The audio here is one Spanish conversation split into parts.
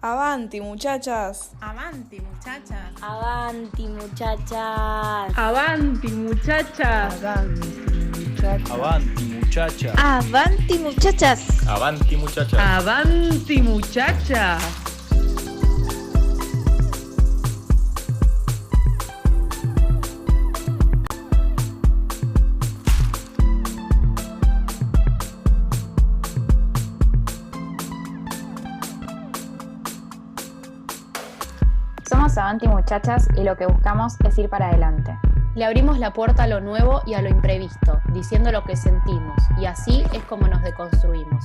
Avanti, muchachas. Avanti, muchachas. Avanti, muchachas. Avanti, muchachas. Avanti, muchachas. Avanti, muchachas. Avanti, muchachas. Avanti, muchachas. Somos Avanti Muchachas y lo que buscamos es ir para adelante. Le abrimos la puerta a lo nuevo y a lo imprevisto, diciendo lo que sentimos, y así es como nos deconstruimos.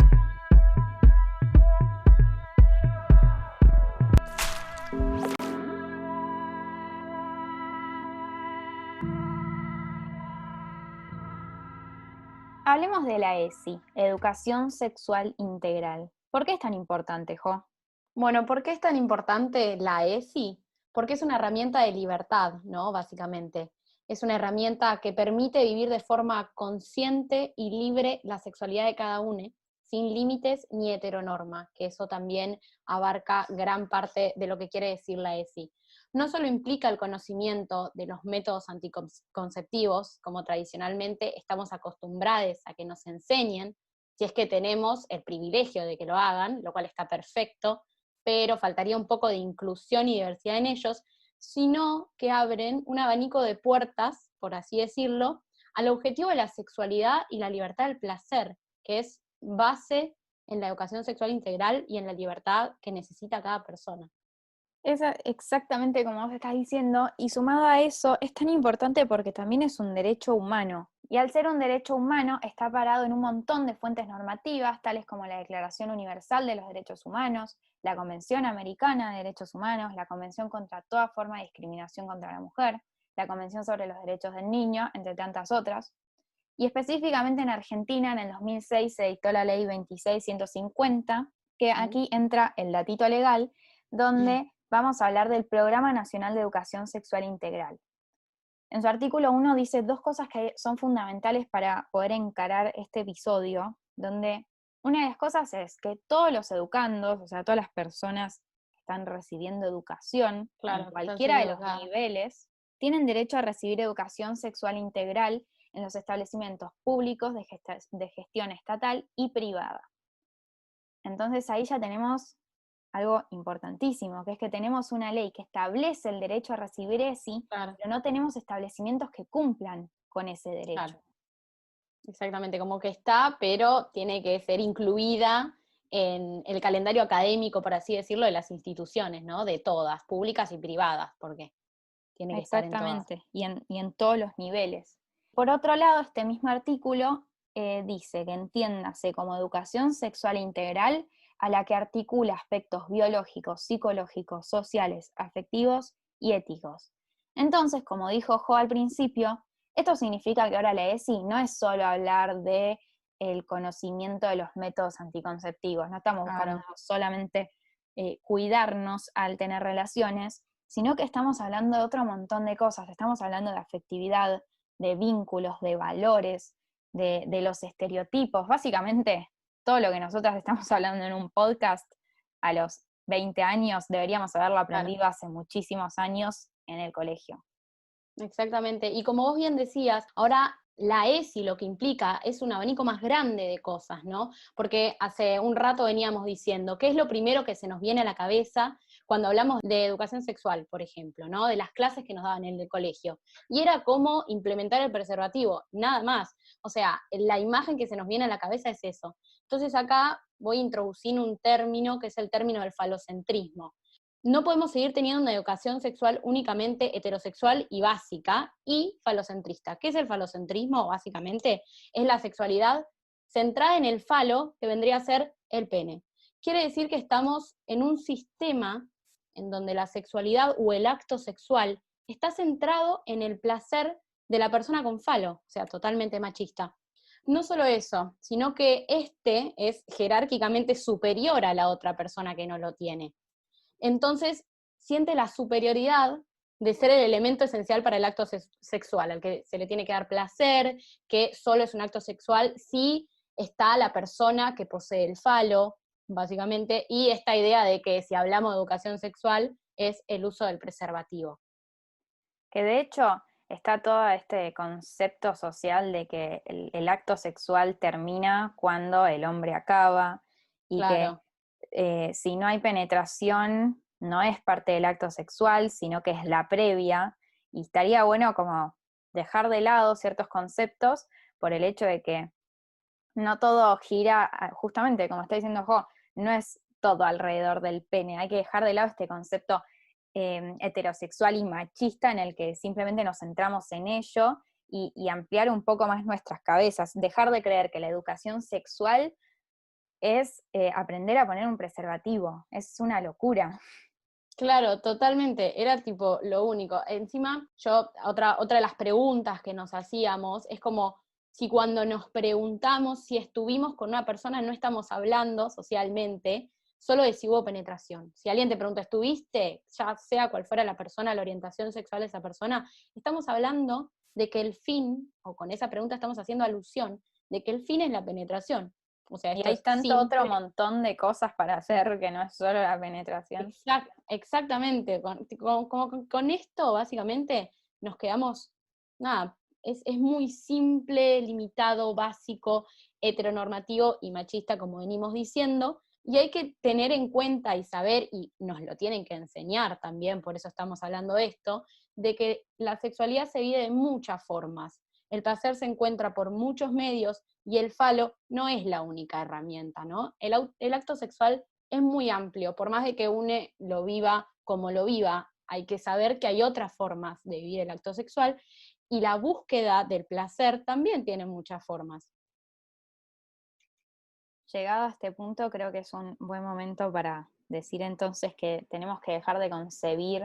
Hablemos de la ESI, Educación Sexual Integral. ¿Por qué es tan importante, Jo? Bueno, ¿por qué es tan importante la ESI? Porque es una herramienta de libertad, ¿no? Básicamente. Es una herramienta que permite vivir de forma consciente y libre la sexualidad de cada uno, sin límites ni heteronorma, que eso también abarca gran parte de lo que quiere decir la ESI. No solo implica el conocimiento de los métodos anticonceptivos, como tradicionalmente estamos acostumbrados a que nos enseñen, si es que tenemos el privilegio de que lo hagan, lo cual está perfecto, pero faltaría un poco de inclusión y diversidad en ellos, sino que abren un abanico de puertas, por así decirlo, al objetivo de la sexualidad y la libertad del placer, que es base en la educación sexual integral y en la libertad que necesita cada persona. Es exactamente como vos estás diciendo, y sumado a eso, es tan importante porque también es un derecho humano. Y al ser un derecho humano, está parado en un montón de fuentes normativas, tales como la Declaración Universal de los Derechos Humanos, la Convención Americana de Derechos Humanos, la Convención contra toda forma de discriminación contra la mujer, la Convención sobre los Derechos del Niño, entre tantas otras. Y específicamente en Argentina, en el 2006, se dictó la Ley 26150, que aquí entra el datito legal, donde vamos a hablar del Programa Nacional de Educación Sexual Integral. En su artículo 1 dice dos cosas que son fundamentales para poder encarar este episodio, donde una de las cosas es que todos los educandos, o sea, todas las personas que están recibiendo educación, Claro, en cualquiera de los niveles, tienen derecho a recibir educación sexual integral en los establecimientos públicos de gestión estatal y privada. Entonces ahí ya tenemos algo importantísimo, que es que tenemos una ley que establece el derecho a recibir ESI, Claro. pero no tenemos establecimientos que cumplan con ese derecho. Claro. Exactamente, como que está, pero tiene que ser incluida en el calendario académico, por así decirlo, de las instituciones, ¿no? De todas, públicas y privadas, porque tiene que estar en todas. Exactamente, y en todos los niveles. Por otro lado, este mismo artículo dice que entiéndase como educación sexual integral a la que articula aspectos biológicos, psicológicos, sociales, afectivos y éticos. Entonces, como dijo Jo al principio, esto significa que ahora la ESI no es solo hablar de el conocimiento de los métodos anticonceptivos, no estamos buscando solamente cuidarnos al tener relaciones, sino que estamos hablando de otro montón de cosas, estamos hablando de afectividad, de vínculos, de valores, de los estereotipos, básicamente todo lo que nosotras estamos hablando en un podcast a los 20 años, deberíamos haberlo aprendido hace muchísimos años en el colegio. Exactamente, y como vos bien decías, ahora la ESI lo que implica es un abanico más grande de cosas, ¿no? Porque hace un rato veníamos diciendo, ¿qué es lo primero que se nos viene a la cabeza cuando hablamos de educación sexual, por ejemplo, ¿no? De las clases que nos daban en el colegio. Y era cómo implementar el preservativo, nada más. O sea, la imagen que se nos viene a la cabeza es eso. Entonces acá voy a introducir un término que es el término del falocentrismo. No podemos seguir teniendo una educación sexual únicamente heterosexual y básica y falocentrista. ¿Qué es el falocentrismo? Básicamente es la sexualidad centrada en el falo, que vendría a ser el pene. Quiere decir que estamos en un sistema en donde la sexualidad o el acto sexual está centrado en el placer de la persona con falo, o sea, totalmente machista. No solo eso, sino que este es jerárquicamente superior a la otra persona que no lo tiene. Entonces siente la superioridad de ser el elemento esencial para el acto sexual, al que se le tiene que dar placer, que solo es un acto sexual si está la persona que posee el falo, básicamente, y esta idea de que si hablamos de educación sexual es el uso del preservativo. Que de hecho está todo este concepto social de que el acto sexual termina cuando el hombre acaba y Claro. que si no hay penetración no es parte del acto sexual, sino que es la previa, y estaría bueno como dejar de lado ciertos conceptos por el hecho de que no todo gira, justamente como está diciendo Jo, no es todo alrededor del pene, hay que dejar de lado este concepto heterosexual y machista en el que simplemente nos centramos en ello y ampliar un poco más nuestras cabezas, dejar de creer que la educación sexual es aprender a poner un preservativo, es una locura. Claro, totalmente, era tipo lo único. Encima, otra de las preguntas que nos hacíamos es como si cuando nos preguntamos si estuvimos con una persona no estamos hablando socialmente solo de si hubo penetración. Si alguien te pregunta, ¿estuviste? Ya sea cual fuera la persona, la orientación sexual de esa persona, estamos hablando de que el fin, o con esa pregunta estamos haciendo alusión, de que el fin es la penetración. O sea, Y esto hay es tanto otro simple. montón de cosas para hacer que no es solo la penetración. Exactamente. Con esto, básicamente, nos quedamos, nada, es muy simple, limitado, básico, heteronormativo y machista, como venimos diciendo, y hay que tener en cuenta y saber, y nos lo tienen que enseñar también, por eso estamos hablando de esto, de que la sexualidad se vive de muchas formas. El placer se encuentra por muchos medios y el falo no es la única herramienta, ¿no? El acto sexual es muy amplio, por más de que uno lo viva como lo viva, hay que saber que hay otras formas de vivir el acto sexual, y la búsqueda del placer también tiene muchas formas. Llegado a este punto, creo que es un buen momento para decir entonces que tenemos que dejar de concebir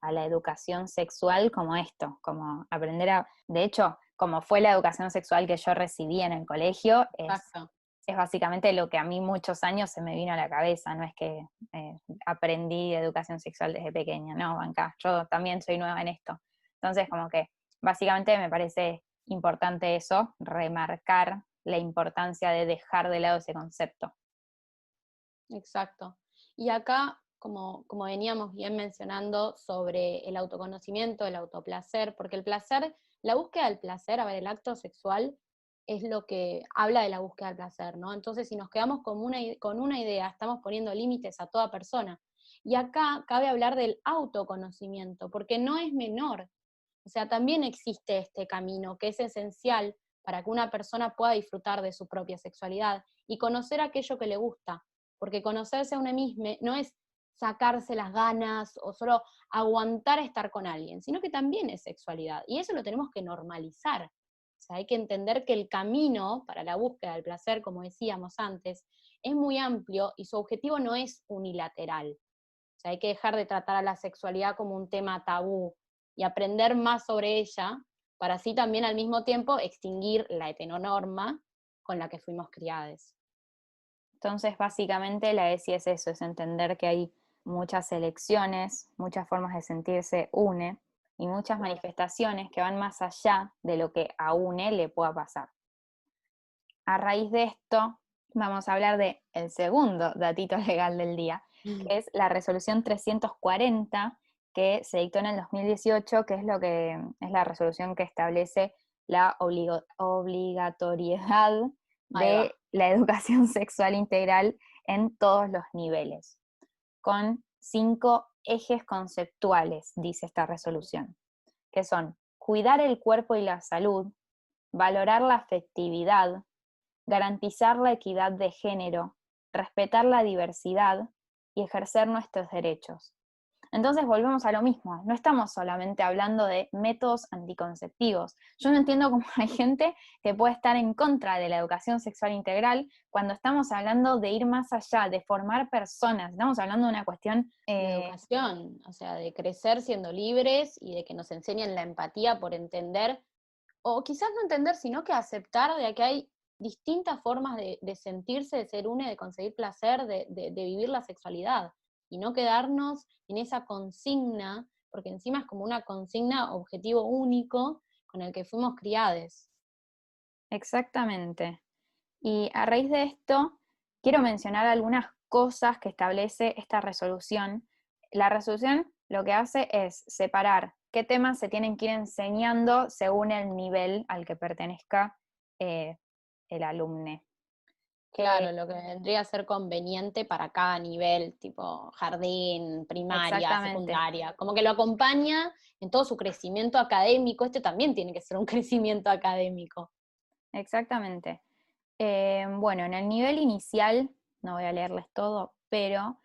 a la educación sexual como esto, como aprender a... De hecho, como fue la educación sexual que yo recibí en el colegio, Exacto. es básicamente lo que a mí muchos años se me vino a la cabeza, no es que aprendí educación sexual desde pequeña, no, banca, yo también soy nueva en esto. Entonces, como que básicamente me parece importante eso, remarcar la importancia de dejar de lado ese concepto. Exacto. Y acá, como veníamos bien mencionando sobre el autoconocimiento, el autoplacer, porque el placer, la búsqueda del placer, a ver, el acto sexual es lo que habla de la búsqueda del placer, ¿no? Entonces, si nos quedamos con una idea, estamos poniendo límites a toda persona. Y acá cabe hablar del autoconocimiento, porque no es menor. O sea, también existe este camino que es esencial para que una persona pueda disfrutar de su propia sexualidad y conocer aquello que le gusta, porque conocerse a uno mismo no es sacarse las ganas o solo aguantar estar con alguien, sino que también es sexualidad, y eso lo tenemos que normalizar. O sea, hay que entender que el camino para la búsqueda del placer, como decíamos antes, es muy amplio y su objetivo no es unilateral. O sea, hay que dejar de tratar a la sexualidad como un tema tabú y aprender más sobre ella, para así también al mismo tiempo extinguir la heteronorma con la que fuimos criadas. Entonces, básicamente la ESI es eso, es entender que hay muchas elecciones, muchas formas de sentirse une y muchas manifestaciones que van más allá de lo que a une le pueda pasar. A raíz de esto, vamos a hablar del segundo datito legal del día, que es la resolución 340, que se dictó en el 2018, que es la resolución que establece la obligatoriedad de la educación sexual integral en todos los niveles, con 5 ejes conceptuales, dice esta resolución, que son cuidar el cuerpo y la salud, valorar la afectividad, garantizar la equidad de género, respetar la diversidad y ejercer nuestros derechos. Entonces volvemos a lo mismo, no estamos solamente hablando de métodos anticonceptivos. Yo no entiendo cómo hay gente que puede estar en contra de la educación sexual integral cuando estamos hablando de ir más allá, de formar personas, estamos hablando de una cuestión... de educación, o sea, de crecer siendo libres y de que nos enseñen la empatía por entender, o quizás no entender, sino que aceptar de que hay distintas formas de sentirse, de ser una, de conseguir placer, de vivir la sexualidad, y no quedarnos en esa consigna, porque encima es como una consigna, objetivo único, con el que fuimos criades. Exactamente. Y a raíz de esto, quiero mencionar algunas cosas que establece esta resolución. La resolución lo que hace es separar qué temas se tienen que ir enseñando según el nivel al que pertenezca el alumne. Claro, lo que vendría a ser conveniente para cada nivel, tipo jardín, primaria, Exactamente. secundaria, como que lo acompaña en todo su crecimiento académico. Este también tiene que ser un crecimiento académico. Exactamente. Bueno, en el nivel inicial, no voy a leerles todo, pero,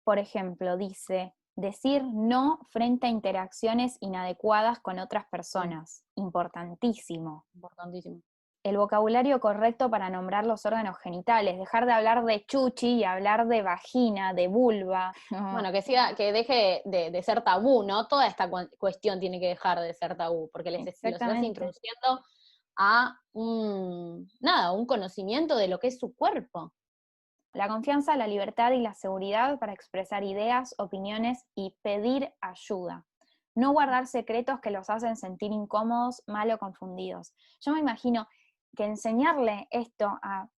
por ejemplo, dice, decir no frente a interacciones inadecuadas con otras personas. Importantísimo. Importantísimo. El vocabulario correcto para nombrar los órganos genitales, dejar de hablar de chuchi y hablar de vagina, de vulva. Bueno, que deje de ser tabú, ¿no? Toda esta cuestión tiene que dejar de ser tabú, porque los estás Exactamente. introduciendo a un conocimiento de lo que es su cuerpo. La confianza, la libertad y la seguridad para expresar ideas, opiniones y pedir ayuda. No guardar secretos que los hacen sentir incómodos, mal o confundidos. Yo me imagino que enseñarle esto a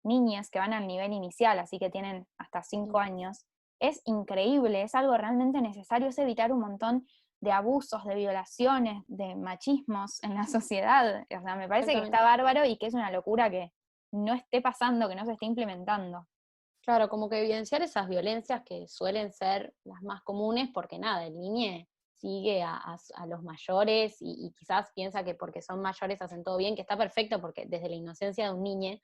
niñas que van al nivel inicial, así que tienen hasta 5 años, es increíble, es algo realmente necesario, es evitar un montón de abusos, de violaciones, de machismos en la sociedad. O sea, me parece que está bárbaro y que es una locura que no esté pasando, que no se esté implementando. Claro, como que evidenciar esas violencias que suelen ser las más comunes, porque nada, el niño sigue a los mayores y quizás piensa que porque son mayores hacen todo bien, que está perfecto porque desde la inocencia de un niño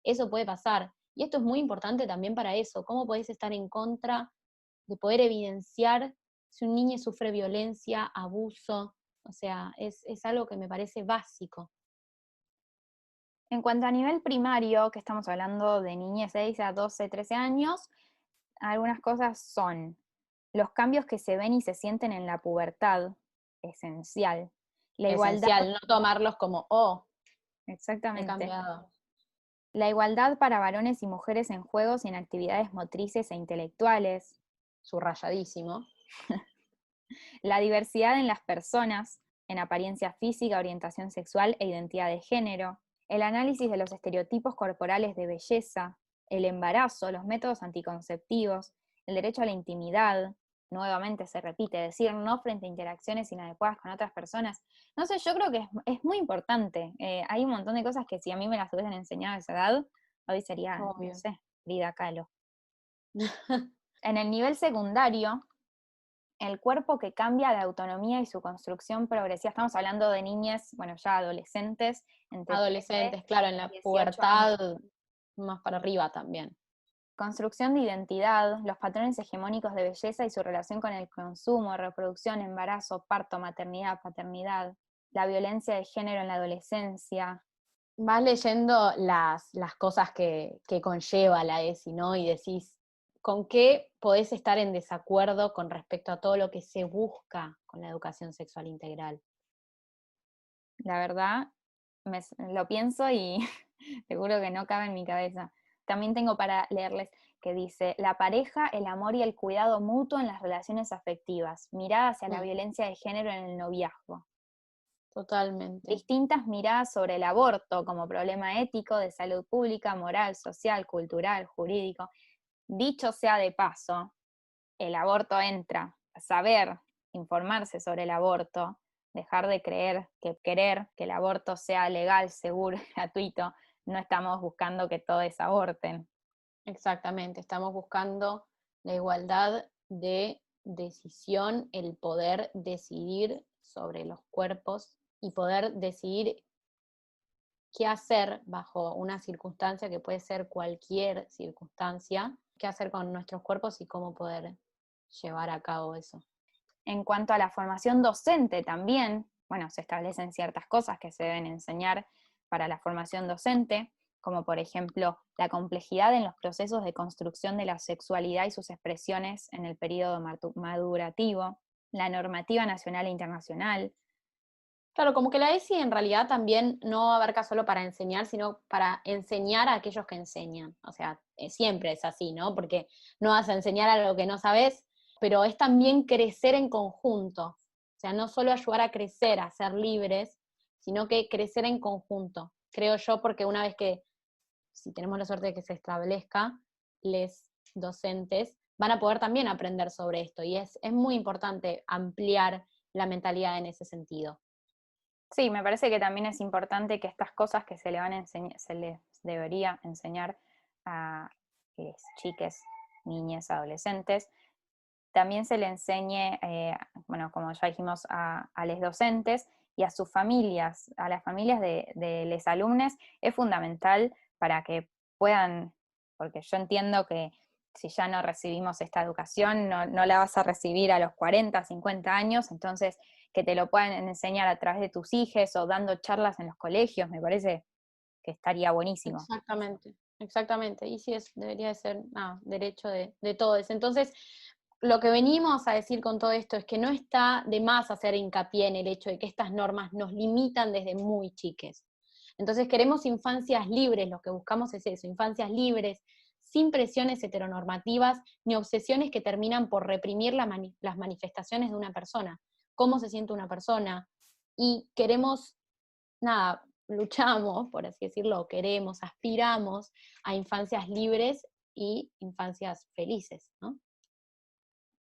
eso puede pasar. Y esto es muy importante también para eso, cómo podés estar en contra de poder evidenciar si un niño sufre violencia, abuso, o sea, es algo que me parece básico. En cuanto a nivel primario, que estamos hablando de niñez 6 a 12, 13 años, algunas cosas son los cambios que se ven y se sienten en la pubertad, esencial. La Esencial, igualdad, no tomarlos como, he exactamente. cambiado. La igualdad para varones y mujeres en juegos y en actividades motrices e intelectuales. Subrayadísimo. La diversidad en las personas, en apariencia física, orientación sexual e identidad de género. El análisis de los estereotipos corporales de belleza. El embarazo, los métodos anticonceptivos. El derecho a la intimidad. Nuevamente se repite, decir no frente a interacciones inadecuadas con otras personas. No sé, yo creo que es muy importante. Hay un montón de cosas que si a mí me las hubiesen enseñado a esa edad, hoy sería, Obvio. no sé, Frida Kahlo. En el nivel secundario, el cuerpo que cambia, la autonomía y su construcción progresiva. Estamos hablando de niñas, bueno, ya adolescentes. Adolescentes, claro, en la 18 pubertad, más para arriba también. Construcción de identidad, los patrones hegemónicos de belleza y su relación con el consumo, reproducción, embarazo, parto, maternidad, paternidad, la violencia de género en la adolescencia. Vas leyendo las cosas que conlleva la ESI, ¿no? Y decís, ¿con qué podés estar en desacuerdo con respecto a todo lo que se busca con la educación sexual integral? La verdad, lo pienso y seguro que no cabe en mi cabeza. También tengo para leerles que dice, la pareja, el amor y el cuidado mutuo en las relaciones afectivas, mirada hacia la violencia de género en el noviazgo. Totalmente. Distintas miradas sobre el aborto como problema ético, de salud pública, moral, social, cultural, jurídico. Dicho sea de paso, el aborto entra a saber, informarse sobre el aborto, dejar de querer que el aborto sea legal, seguro, gratuito. No estamos buscando que todos aborten. Exactamente, estamos buscando la igualdad de decisión, el poder decidir sobre los cuerpos y poder decidir qué hacer bajo una circunstancia que puede ser cualquier circunstancia, qué hacer con nuestros cuerpos y cómo poder llevar a cabo eso. En cuanto a la formación docente también, bueno, se establecen ciertas cosas que se deben enseñar para la formación docente, como por ejemplo la complejidad en los procesos de construcción de la sexualidad y sus expresiones en el periodo madurativo, la normativa nacional e internacional. Claro, como que la ESI en realidad también no abarca solo para enseñar, sino para enseñar a aquellos que enseñan. O sea, siempre es así, ¿no? Porque no vas a enseñar algo que no sabes, pero es también crecer en conjunto. O sea, no solo ayudar a crecer, a ser libres, sino que crecer en conjunto. Creo yo, porque una vez que, si tenemos la suerte de que se establezca, les docentes van a poder también aprender sobre esto, y es muy importante ampliar la mentalidad en ese sentido. Sí, me parece que también es importante que estas cosas que se le van a enseñar, se les debería enseñar a las chiques, niñas, adolescentes, también se le enseñe, bueno, como ya dijimos, a los docentes y a sus familias, a las familias de los alumnos, es fundamental para que puedan, porque yo entiendo que si ya no recibimos esta educación, no la vas a recibir a los 40, 50 años, entonces que te lo puedan enseñar a través de tus hijos o dando charlas en los colegios, me parece que estaría buenísimo. Exactamente, y sí, debería de ser derecho de todos. Entonces, lo que venimos a decir con todo esto es que no está de más hacer hincapié en el hecho de que estas normas nos limitan desde muy chiques. Entonces queremos infancias libres, lo que buscamos es eso, infancias libres, sin presiones heteronormativas, ni obsesiones que terminan por reprimir las manifestaciones de una persona, cómo se siente una persona, y queremos, luchamos, por así decirlo, queremos, aspiramos a infancias libres y infancias felices, ¿no?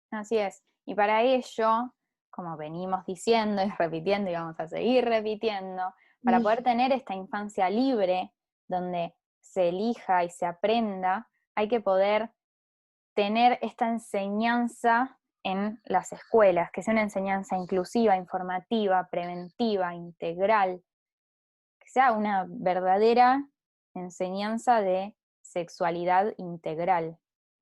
Así es, y para ello, como venimos diciendo y repitiendo y vamos a seguir repitiendo, para poder tener esta infancia libre, donde se elija y se aprenda, hay que poder tener esta enseñanza en las escuelas, que sea una enseñanza inclusiva, informativa, preventiva, integral, que sea una verdadera enseñanza de sexualidad integral.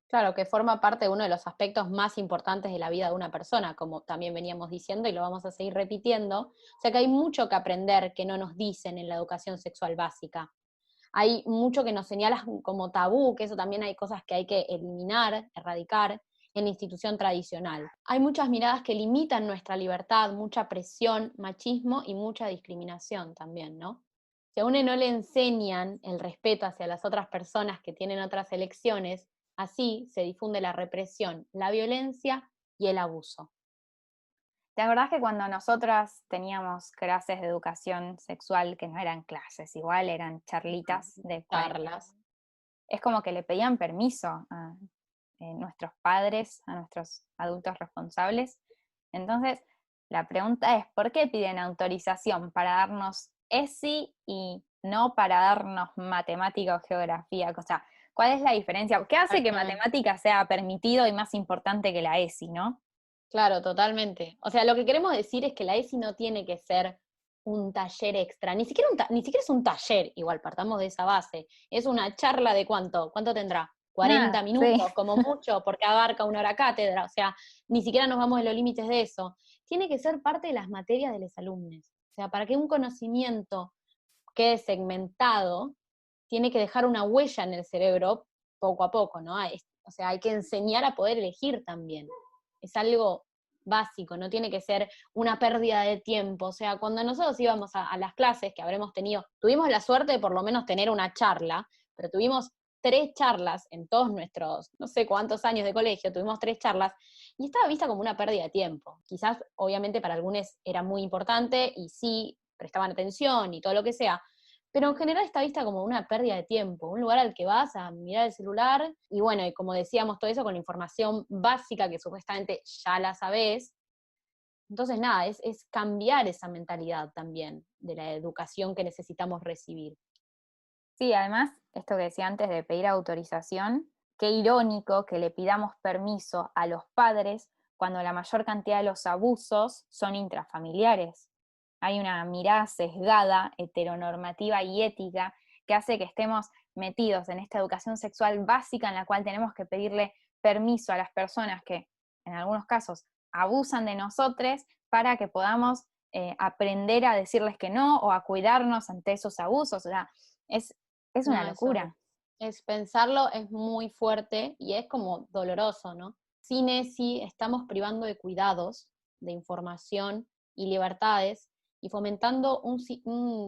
Claro, que forma parte de uno de los aspectos más importantes de la vida de una persona, como también veníamos diciendo y lo vamos a seguir repitiendo. O sea que hay mucho que aprender que no nos dicen en la educación sexual básica. Hay mucho que nos señala como tabú, que eso también hay cosas que hay que eliminar, erradicar en la institución tradicional. Hay muchas miradas que limitan nuestra libertad, mucha presión, machismo y mucha discriminación también, ¿no? Si a uno no le enseñan el respeto hacia las otras personas que tienen otras elecciones, así se difunde la represión, la violencia y el abuso. ¿Te acordás que cuando nosotras teníamos clases de educación sexual, que no eran clases, igual eran charlitas de charlas? Es como que le pedían permiso a nuestros padres, a nuestros adultos responsables. Entonces, la pregunta es, ¿por qué piden autorización para darnos ESI y no para darnos matemática o geografía? O sea, ¿cuál es la diferencia? ¿Qué hace que matemática sea permitido y más importante que la ESI, no? Claro, totalmente. O sea, lo que queremos decir es que la ESI no tiene que ser un taller extra, ni siquiera es un taller, igual partamos de esa base, es una charla de ¿cuánto tendrá? 40 minutos, sí, como mucho, porque abarca 1 hora cátedra, o sea, ni siquiera nos vamos de los límites de eso. Tiene que ser parte de las materias de los alumnos, o sea, para que un conocimiento quede segmentado, tiene que dejar una huella en el cerebro poco a poco, ¿no? O sea, hay que enseñar a poder elegir también. Es algo básico, no tiene que ser una pérdida de tiempo. O sea, cuando nosotros íbamos a las clases que tuvimos la suerte de por lo menos tener una charla, pero tuvimos 3 charlas en todos nuestros, no sé cuántos años de colegio, tuvimos 3 charlas, y estaba vista como una pérdida de tiempo. Quizás, obviamente, para algunos era muy importante, y sí, prestaban atención y todo lo que sea, pero en general está vista como una pérdida de tiempo, un lugar al que vas a mirar el celular, y bueno, y como decíamos, todo eso con información básica que supuestamente ya la sabés. Entonces nada, es cambiar esa mentalidad también de la educación que necesitamos recibir. Sí, además, esto que decía antes de pedir autorización, qué irónico que le pidamos permiso a los padres cuando la mayor cantidad de los abusos son intrafamiliares. Hay una mirada sesgada, heteronormativa y ética que hace que estemos metidos en esta educación sexual básica en la cual tenemos que pedirle permiso a las personas que, en algunos casos, abusan de nosotros para que podamos aprender a decirles que no o a cuidarnos ante esos abusos. O sea, es una locura. Es pensarlo, es muy fuerte y es como doloroso, ¿no? Sin ESI estamos privando de cuidados, de información y libertades, y fomentando un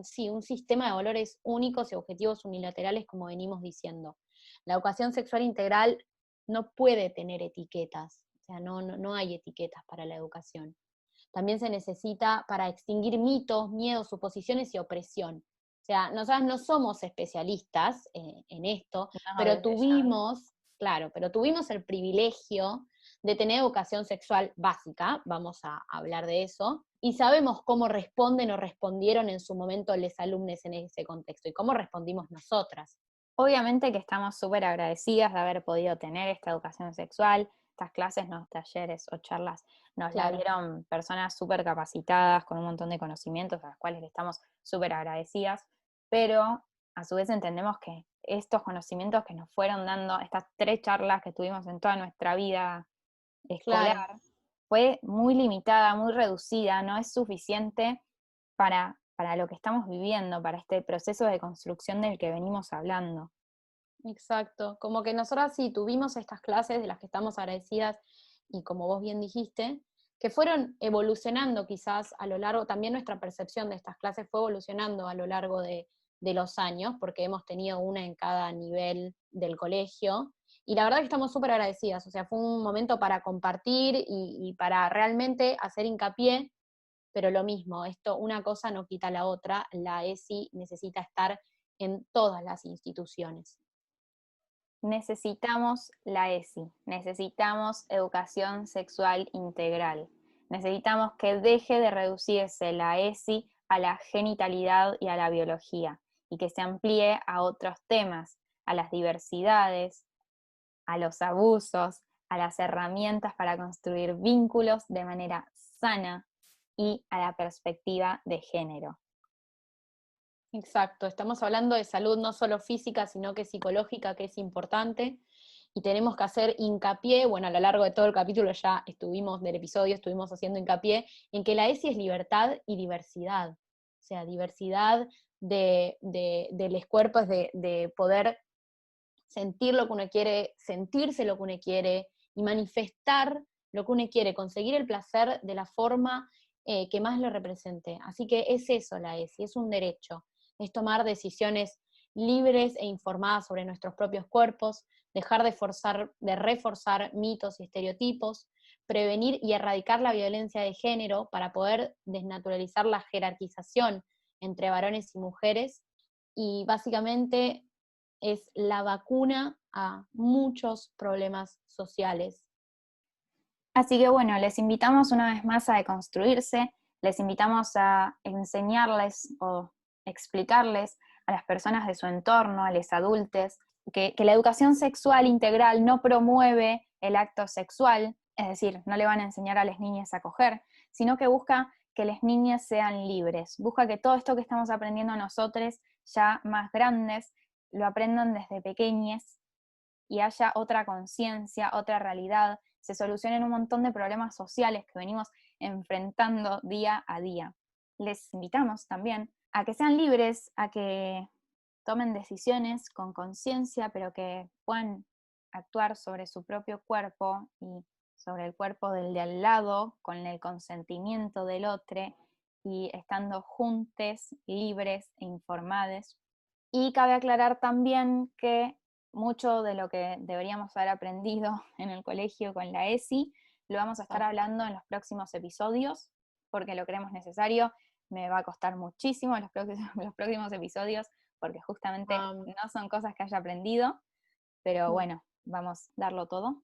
sistema de valores únicos y objetivos unilaterales, como venimos diciendo. La educación sexual integral no puede tener etiquetas, o sea, no hay etiquetas para la educación. También se necesita para extinguir mitos, miedos, suposiciones y opresión. O sea, nosotras no somos especialistas en esto, pero tuvimos claro, pero tuvimos el privilegio de tener educación sexual básica, vamos a hablar de eso, y sabemos cómo responden o respondieron en su momento los alumnos en ese contexto, y cómo respondimos nosotras. Obviamente que estamos súper agradecidas de haber podido tener esta educación sexual, estas clases, no, talleres o charlas, nos la Claro. dieron personas súper capacitadas, con un montón de conocimientos, a las cuales le estamos súper agradecidas, pero a su vez entendemos que estos conocimientos que nos fueron dando, estas 3 charlas que tuvimos en toda nuestra vida escolar, Claro. fue muy limitada, muy reducida, no es suficiente para lo que estamos viviendo, para este proceso de construcción del que venimos hablando. Exacto, como que nosotras sí tuvimos estas clases de las que estamos agradecidas y como vos bien dijiste, que fueron evolucionando quizás a lo largo, también nuestra percepción de estas clases fue evolucionando a lo largo de los años, porque hemos tenido una en cada nivel del colegio, y la verdad que estamos súper agradecidas, o sea, fue un momento para compartir y para realmente hacer hincapié, pero lo mismo, esto una cosa no quita la otra, la ESI necesita estar en todas las instituciones. Necesitamos la ESI, necesitamos educación sexual integral, necesitamos que deje de reducirse la ESI a la genitalidad y a la biología, y que se amplíe a otros temas, a las diversidades, a los abusos, a las herramientas para construir vínculos de manera sana y a la perspectiva de género. Exacto, estamos hablando de salud no solo física, sino que psicológica, que es importante, y tenemos que hacer hincapié, bueno, a lo largo de todo el capítulo ya del episodio estuvimos haciendo hincapié en que la ESI es libertad y diversidad, o sea, diversidad de los cuerpos, de poder sentir lo que uno quiere, sentirse lo que uno quiere, y manifestar lo que uno quiere, conseguir el placer de la forma que más le represente. Así que es eso la ESI, es un derecho, es tomar decisiones libres e informadas sobre nuestros propios cuerpos, dejar de reforzar mitos y estereotipos, prevenir y erradicar la violencia de género para poder desnaturalizar la jerarquización entre varones y mujeres, y básicamente es la vacuna a muchos problemas sociales. Así que bueno, les invitamos una vez más a deconstruirse, les invitamos a enseñarles o explicarles a las personas de su entorno, a los adultos, que la educación sexual integral no promueve el acto sexual, es decir, no le van a enseñar a las niñas a coger, sino que busca que las niñas sean libres, busca que todo esto que estamos aprendiendo nosotros, ya más grandes, lo aprendan desde pequeñas y haya otra conciencia, otra realidad, se solucionen un montón de problemas sociales que venimos enfrentando día a día. Les invitamos también a que sean libres, a que tomen decisiones con conciencia, pero que puedan actuar sobre su propio cuerpo y sobre el cuerpo del de al lado, con el consentimiento del otro, y estando juntos, libres e informados. Y cabe aclarar también que mucho de lo que deberíamos haber aprendido en el colegio con la ESI, lo vamos a estar hablando en los próximos episodios, porque lo creemos necesario. Me va a costar muchísimo los próximos episodios, porque justamente no son cosas que haya aprendido, pero bueno, vamos a darlo todo.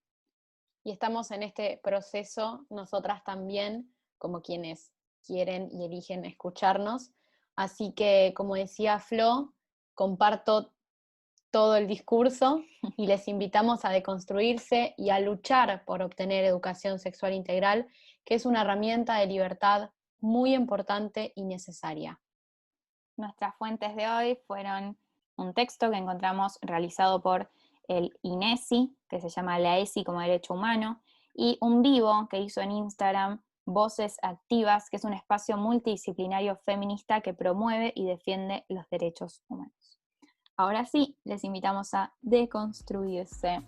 Y estamos en este proceso, nosotras también, como quienes quieren y eligen escucharnos. Así que, como decía Flo, comparto todo el discurso y les invitamos a deconstruirse y a luchar por obtener educación sexual integral, que es una herramienta de libertad muy importante y necesaria. Nuestras fuentes de hoy fueron un texto que encontramos realizado por el INESI, que se llama La ESI como Derecho Humano, y un vivo que hizo en Instagram Voces Activas, que es un espacio multidisciplinario feminista que promueve y defiende los derechos humanos. Ahora sí, les invitamos a deconstruirse.